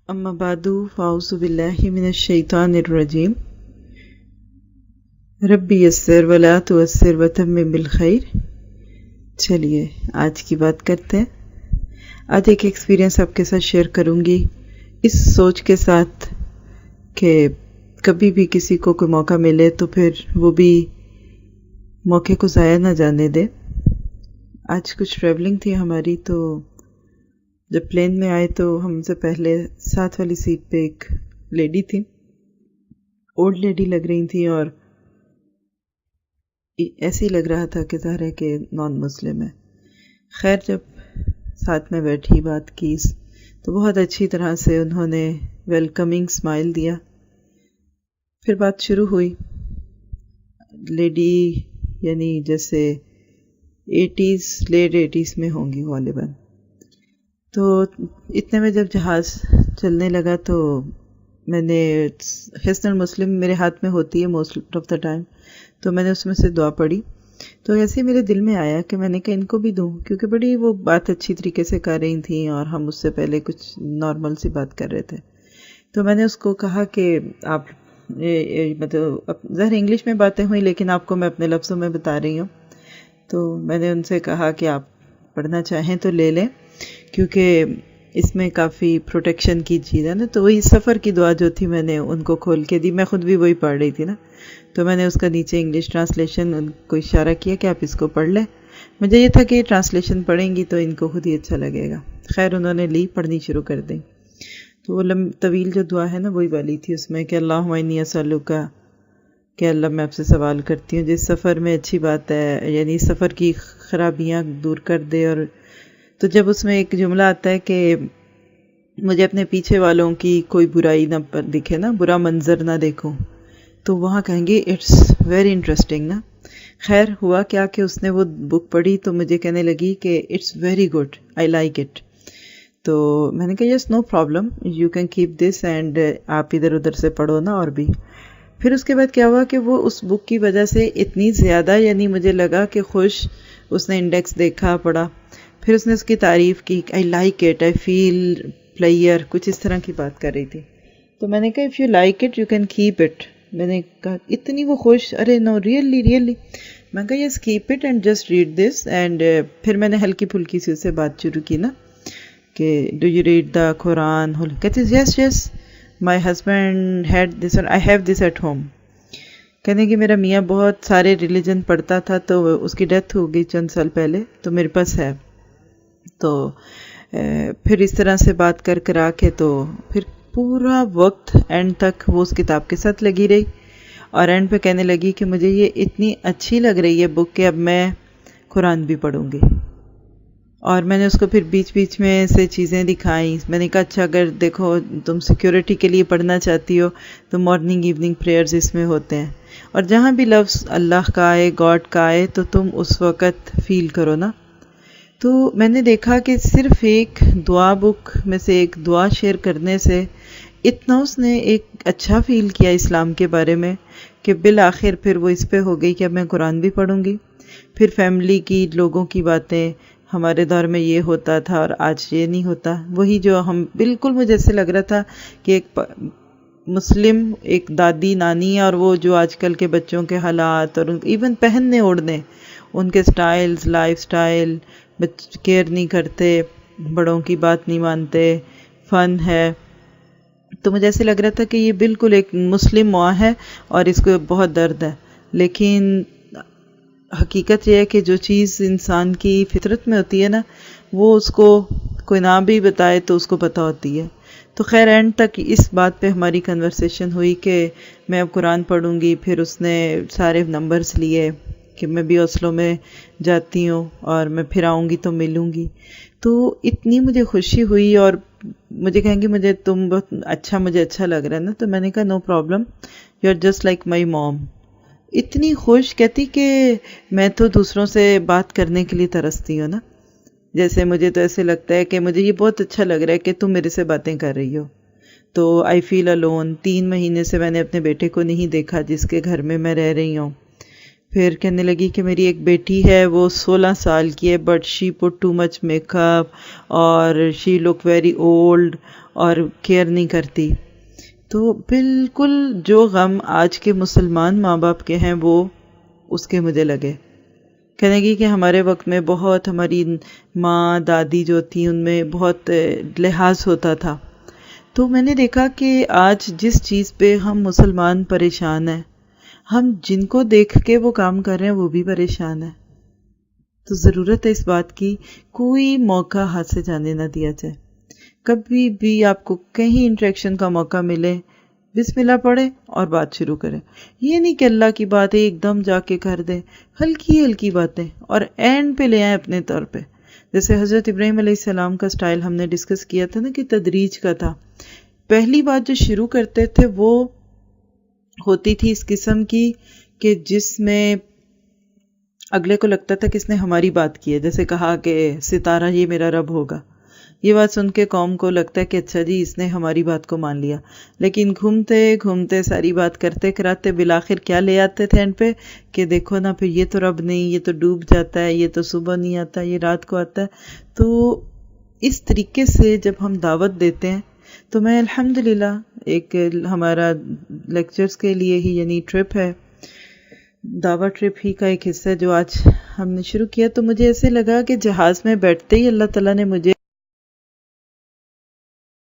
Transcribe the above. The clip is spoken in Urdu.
اما بعد فاعوذ باللہ من الشیطان الرجیم ربی یسر ولا تعسر وتمم بالخیر۔ چلیے آج کی بات کرتے ہیں۔ آج ایک ایکسپیرینس آپ کے ساتھ شیئر کروں گی، اس سوچ کے ساتھ کہ کبھی بھی کسی کو کوئی موقع ملے تو پھر وہ بھی موقع کو ضائع نہ جانے دے۔ آج کچھ ٹریولنگ تھی ہماری، تو جب پلین میں آئے تو ہم سے پہلے ساتھ والی سیٹ پہ ایک لیڈی تھی، اولڈ لیڈی لگ رہی تھی، اور ایسے ہی لگ رہا تھا کہ ظاہر ہے کہ نان مسلم ہے۔ خیر جب ساتھ میں بیٹھی بات کی تو بہت اچھی طرح سے انہوں نے ویلکمنگ اسمائل دیا۔ پھر بات شروع ہوئی۔ لیڈی یعنی جیسے لیٹ 80s میں ہوں گی غالباً۔ تو اتنے میں جب جہاز چلنے لگا تو میں نے حسن المسلم میرے ہاتھ میں ہوتی ہے موسٹ آف دا ٹائم، تو میں نے اس میں سے دعا پڑھی۔ تو ایسے ہی میرے دل میں آیا کہ میں نے کہا ان کو بھی دوں، کیونکہ بڑی وہ بات اچھی طریقے سے کر رہی تھیں اور ہم اس سے پہلے کچھ نارمل سی بات کر رہے تھے۔ تو میں نے اس کو کہا کہ آپ مطلب ظاہر انگلش میں باتیں ہوئیں لیکن آپ کو میں اپنے لفظوں میں بتا رہی ہوں۔ تو میں نے ان سے کہا کہ آپ پڑھنا چاہیں تو لے لیں، کیونکہ اس میں کافی پروٹیکشن کی چیز ہے نا۔ تو وہی سفر کی دعا جو تھی میں نے ان کو کھول کے دی، میں خود بھی وہی پڑھ رہی تھی نا، تو میں نے اس کا نیچے انگلش ٹرانسلیشن ان کو اشارہ کیا کہ آپ اس کو پڑھ لیں۔ مجھے یہ تھا کہ یہ ٹرانسلیشن پڑھیں گی تو ان کو خود ہی اچھا لگے گا۔ خیر انہوں نے لی، پڑھنی شروع کر دی۔ تو وہ طویل جو دعا ہے نا وہی والی تھی اس میں کہ اللہم انی اسألک، کہ اللہ میں آپ سے سوال کرتی ہوں جس سفر میں اچھی بات ہے، یعنی سفر کی خرابیاں دور کر دے۔ اور تو جب اس میں ایک جملہ آتا ہے کہ مجھے اپنے پیچھے والوں کی کوئی برائی نہ دکھے نا، برا منظر نہ دیکھوں، تو وہاں کہیں گے اٹس ویری انٹرسٹنگ نا۔ خیر ہوا کیا کہ اس نے وہ بک پڑھی تو مجھے کہنے لگی کہ it's very good, I like it. تو میں نے کہا yes no problem, you can keep this, and آپ ادھر ادھر سے پڑھو نا اور بھی۔ پھر اس کے بعد کیا ہوا کہ وہ اس بک کی وجہ سے اتنی زیادہ یعنی مجھے لگا کہ خوش، اس نے انڈیکس دیکھا پڑھا، پھر اس نے اس کی تعریف کی، I like it, I feel player, کچھ اس طرح کی بات کر رہی تھی۔ تو میں نے کہا if you like it you can keep it. میں نے کہا اتنی وہ خوش، ارے نو ریئلی ریئلی، میں نے کہا yes keep it and just read this. And پھر میں نے ہلکی پھلکی سی اس سے بات شروع کی نا کہ do you read the Quran? کہتے yes yes my husband had this اور I have this at home. کہنے کہ میرا میاں بہت سارے ریلیجن پڑھتا تھا، تو اس کی ڈیتھ ہو گئی چند سال پہلے، تو میرے پاس ہے۔ تو پھر اس طرح سے بات کر آ کے تو پھر پورا وقت اینڈ تک وہ اس کتاب کے ساتھ لگی رہی، اور اینڈ پہ کہنے لگی کہ مجھے یہ اتنی اچھی لگ رہی ہے بک کہ اب میں قرآن بھی پڑھوں گی۔ اور میں نے اس کو پھر بیچ بیچ میں سے چیزیں دکھائیں۔ میں نے کہا اچھا اگر دیکھو تم سیکیورٹی کے لیے پڑھنا چاہتی ہو تو مارننگ ایوننگ پریئرز اس میں ہوتے ہیں، اور جہاں بھی لفظ اللہ کا آئے، گاڈ کا آئے، تو تم اس وقت فیل کرو نا۔ تو میں نے دیکھا کہ صرف ایک دعا بک میں سے ایک دعا شیئر کرنے سے اتنا اس نے ایک اچھا فیل کیا اسلام کے بارے میں کہ بالآخر پھر وہ اس پہ ہو گئی کہ اب میں قرآن بھی پڑھوں گی۔ پھر فیملی کی لوگوں کی باتیں، ہمارے دور میں یہ ہوتا تھا اور آج یہ نہیں ہوتا، وہی جو ہم بالکل مجھے ایسے لگ رہا تھا کہ ایک مسلم ایک دادی نانی، اور وہ جو آج کل کے بچوں کے حالات اور ایون پہننے اوڑھنے، ان کے سٹائلز، لائف سٹائل، کیئر نہیں کرتے، بڑوں کی بات نہیں مانتے، فن ہے۔ تو مجھے ایسے لگ رہا تھا کہ یہ بالکل ایک مسلم ماں ہے اور اس کو بہت درد ہے، لیکن حقیقت یہ ہے کہ جو چیز انسان کی فطرت میں ہوتی ہے نا، وہ اس کو کوئی نہ بھی بتائے تو اس کو پتہ ہوتی ہے۔ تو خیر اینڈ تک اس بات پہ ہماری کنورسیشن ہوئی کہ میں اب قرآن پڑھوں گی۔ پھر اس نے سارے نمبرز لیے کہ میں بھی اوسلو میں جاتی ہوں اور میں پھر آؤں گی تو ملوں گی۔ تو اتنی مجھے خوشی ہوئی، اور مجھے کہیں گے مجھے تم بہت اچھا، مجھے اچھا لگ رہا ہے نا، تو میں نے کہا no problem, you are just like my mom. اتنی خوش، کہتی کہ میں تو دوسروں سے بات کرنے کے لیے ترستی ہوں نا، جیسے مجھے تو ایسے لگتا ہے کہ مجھے یہ بہت اچھا لگ رہا ہے کہ تم میرے سے باتیں کر رہی ہو۔ تو آئی فیل الون۔ 3 مہینے سے میں نے اپنے بیٹے کو نہیں دیکھا جس کے گھر میں رہ رہی ہوں۔ پھر کہنے لگی کہ میری ایک بیٹی ہے وہ 16 سال کی ہے but she put too much make up اور شی لک ویری اولڈ اور کیئر نہیں کرتی. تو بالکل جو غم آج کے مسلمان ماں باپ کے ہیں وہ اس کے مجھے لگے. کہنے کی کہ ہمارے وقت میں بہت ہماری ماں دادی جو تھیں ان میں بہت لحاظ ہوتا تھا. تو میں نے دیکھا کہ آج جس چیز پہ ہم مسلمان پریشان ہیں، ہم جن کو دیکھ کے وہ کام کر رہے ہیں وہ بھی پریشان ہیں. تو ضرورت ہے اس بات کی کوئی موقع ہاتھ سے جانے نہ دیا جائے. کبھی بھی آپ کو کہیں انٹریکشن کا موقع ملے، بسم اللہ پڑھیں اور بات شروع کریں. یہ نہیں کہ اللہ کی باتیں ایک دم جا کے کر دیں، ہلکی ہلکی باتیں اور اینڈ پہ لے آئیں اپنے طور پہ. جیسے حضرت ابراہیم علیہ السلام کا سٹائل ہم نے ڈسکس کیا تھا نا کہ تدریج کا تھا. پہلی بات جو شروع کرتے تھے وہ ہوتی تھی اس قسم کی کہ جس میں اگلے کو لگتا تھا کہ اس نے ہماری بات کی ہے. جیسے کہا کہ ستارہ یہ میرا رب ہوگا. یہ بات سن کے قوم کو لگتا ہے کہ اچھا جی اس نے ہماری بات کو مان لیا. لیکن گھومتے گھومتے ساری بات کرتے کراتے بالآخر کیا لے آتے تھے اینڈ پہ کہ دیکھو نا پھر یہ تو رب نہیں، یہ تو ڈوب جاتا ہے، یہ تو صبح نہیں آتا، یہ رات کو آتا ہے. تو اس طریقے سے جب ہم دعوت دیتے ہیں تو میں الحمدللہ ایک ہمارا لیکچرز کے لیے ہی یعنی ٹرپ ہے، دعوت ٹرپ ہی کا ایک حصہ جو آج ہم نے شروع کیا. تو مجھے ایسے لگا کہ جہاز میں بیٹھتے ہی اللہ تعالیٰ نے مجھے